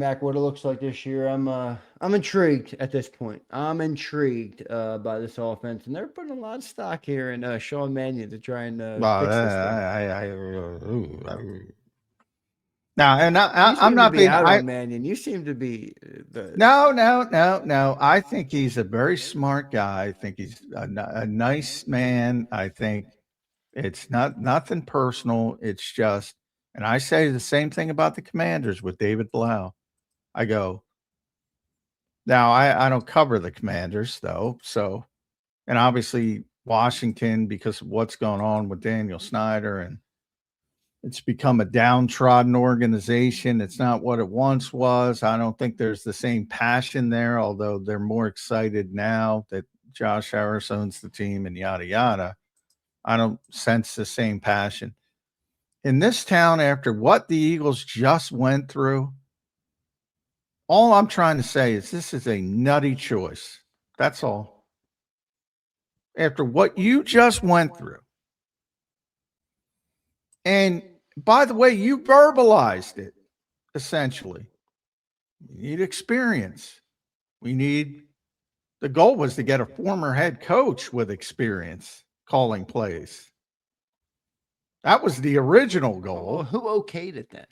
Mac, what it looks like this year, I'm intrigued at this point. I'm intrigued by this offense, and they're putting a lot of stock here in Sean Mannion to try and Well, fix this thing. now, and You I'm seem to not be being. out on Mannion. You seem to be the No. I think he's a very smart guy. I think he's a nice man. I think it's nothing personal. It's just, and I say the same thing about the Commanders with David Blau. I go, now I don't cover the Commanders though. So, and obviously Washington, because of what's going on with Daniel Snyder, and it's become a downtrodden organization. It's not what it once was. I don't think there's the same passion there, although they're more excited now that Josh Harris owns the team and yada yada. I don't sense the same passion. In this town, after what the Eagles just went through, all I'm trying to say is this is a nutty choice. That's all. After what you just went through. And by the way, you verbalized it essentially. We need experience. We need, the goal was to get a former head coach with experience calling plays. That was the original goal. Well, who okayed it then?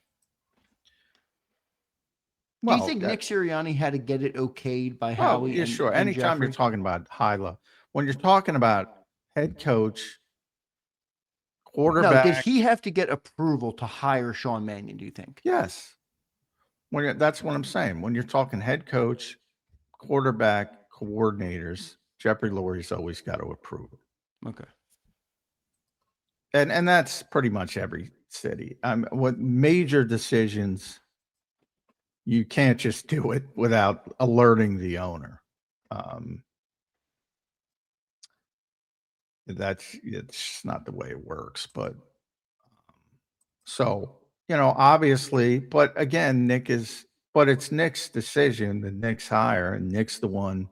Do you think Nick Sirianni had to get it okayed by Howie? Yeah, sure. Anytime Jeffrey? you're talking about high level, when you're talking about head coach, quarterback. No, did he have to get approval to hire Sean Mannion, do you think? Yes. That's what I'm saying. When you're talking head coach, quarterback, coordinators, Jeffrey Lurie's always got to approve it. Okay. And that's pretty much every city. What major decisions, you can't just do it without alerting the owner. It's not the way it works. But so, obviously, but again, it's Nick's decision, the Nick's hire, and Nick's the one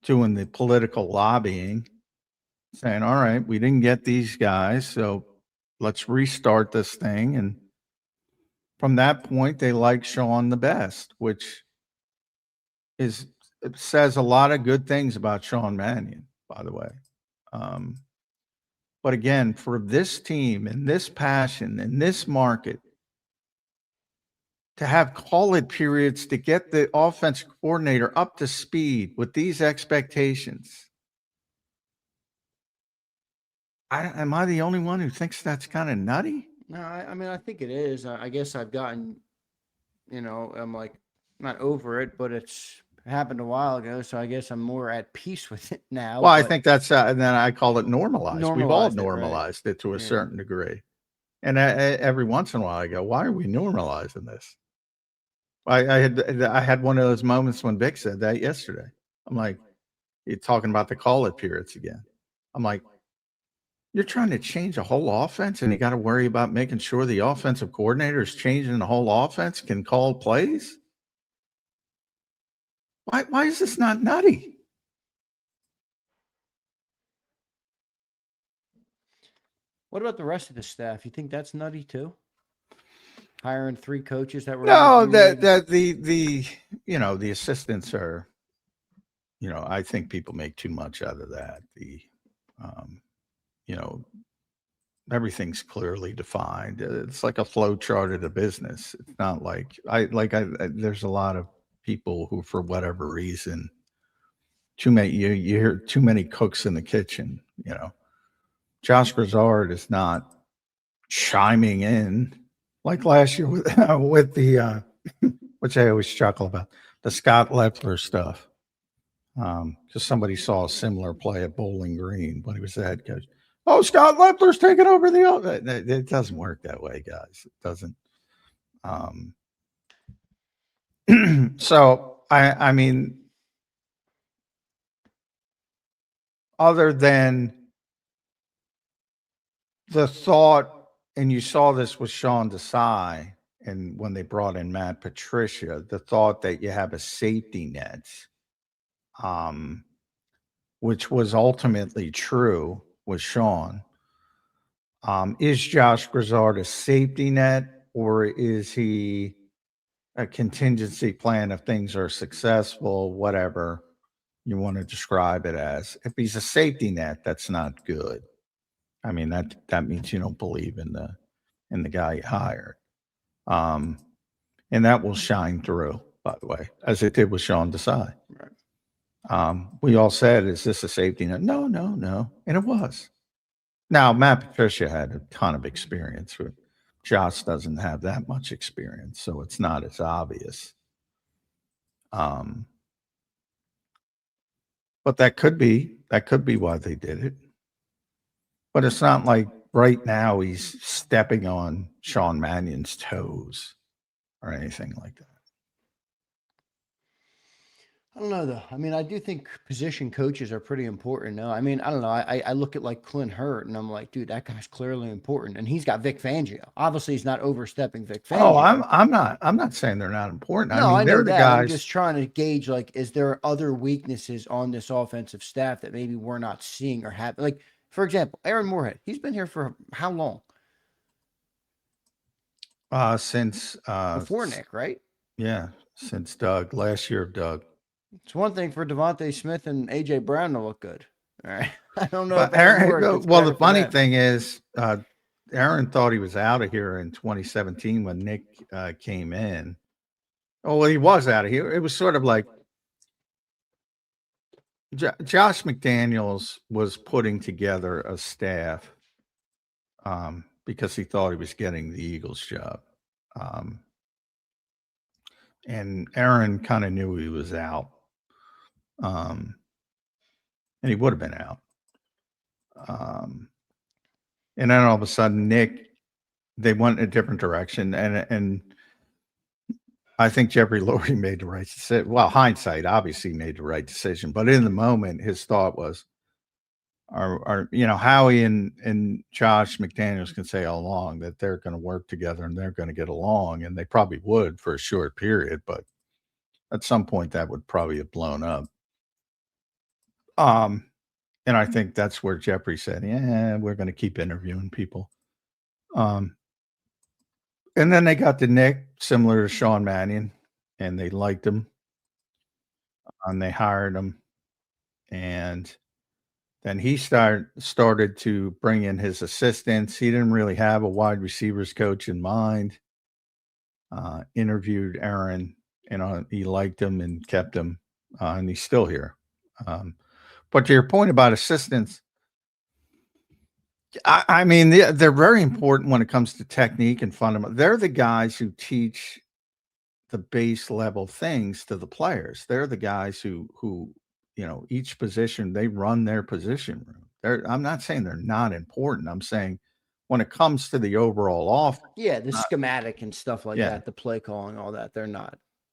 doing the political lobbying, saying, all right, we didn't get these guys, so let's restart this thing. And from that point, they like Sean the best, which it says a lot of good things about Sean Mannion, by the way. But again, for this team and this passion and this market, to have call-it periods to get the offensive coordinator up to speed with these expectations. Am I the only one who thinks that's kind of nutty? No, I mean, I think it is. I guess I've gotten, I'm like, not over it, but it's happened a while ago, so I guess I'm more at peace with it now. Well, I think that's, and then I call it normalized. We've all normalized it, right? To a certain degree. And every once in a while I go, why are we normalizing this? I had one of those moments when Vic said that yesterday. I'm like, you're talking about the call-it periods again. I'm like, you're trying to change a whole offense, and you got to worry about making sure the offensive coordinator is changing the whole offense, can call plays. Why is this not nutty? What about the rest of the staff? You think that's nutty too? Hiring 3 coaches that were the assistants are, I think people make too much out of that. Everything's clearly defined. It's like a flow chart of the business. It's not like there's a lot of people who, for whatever reason, you hear too many cooks in the kitchen. Josh Grizzard is not chiming in like last year with the which I always chuckle about, the Scott Leffler stuff. Because somebody saw a similar play at Bowling Green when he was the head coach. Oh, Scott Leffler's taking over it doesn't work that way, guys. It doesn't. So I mean, other than the thought, and you saw this with Sean Desai, and when they brought in Matt Patricia, the thought that you have a safety net, which was ultimately true with Sean. Is Josh Grizzard a safety net, or is he a contingency plan if things are successful, whatever you want to describe it as? If he's a safety net, that's not good. I mean, that means you don't believe in the guy you hired. And that will shine through, by the way, as it did with Sean Desai. Right. We all said, is this a safety net? No. And it was. Now, Matt Patricia had a ton of experience. Josh doesn't have that much experience, so it's not as obvious. But that could be why they did it. But it's not like right now he's stepping on Sean Mannion's toes or anything like that. I don't know though. I mean, I do think position coaches are pretty important. No, I mean, I don't know. I look at like Clint Hurt, and I'm like, dude, that guy's clearly important, and he's got Vic Fangio. Obviously, he's not overstepping Vic Fangio. Oh, I'm not saying they're not important. No, I mean, know they're the that. guys. I'm just trying to gauge, like, is there other weaknesses on this offensive staff that maybe we're not seeing or have? Like, for example, Aaron Moorhead. He's been here for how long? Since Before Nick, right? Yeah, since Doug, last year of Doug. It's one thing for Devontae Smith and AJ Brown to look good. All right. I don't know But if Aaron Moorhead gets well, the credit for funny that. thing is, Aaron thought he was out of here in 2017 when Nick came in. Oh, well, he was out of here. It was sort of like Josh McDaniels was putting together a staff because he thought he was getting the Eagles job. And Aaron kind of knew he was out. And he would have been out. And then all of a sudden, Nick, they went a different direction. And I think Jeffrey Lurie made the right decision. Well, hindsight obviously made the right decision. But in the moment, his thought was, Howie and Josh McDaniels can say all along that they're going to work together and they're going to get along. And they probably would for a short period. But at some point, that would probably have blown up. And I think that's where Jeffrey said, yeah, we're going to keep interviewing people. And then they got to Nick, similar to Sean Mannion, and they liked him. And they hired him. And then he started to bring in his assistants. He didn't really have a wide receivers coach in mind. Interviewed Aaron, and he liked him and kept him. And he's still here. But to your point about assistants, I mean, they're very important when it comes to technique and fundamental. They're the guys who teach the base level things to the players. They're the guys who each position, they run their position room. I'm not saying they're not important. I'm saying when it comes to the overall offense. Yeah, the schematic and stuff like that, the play calling, all that, they're not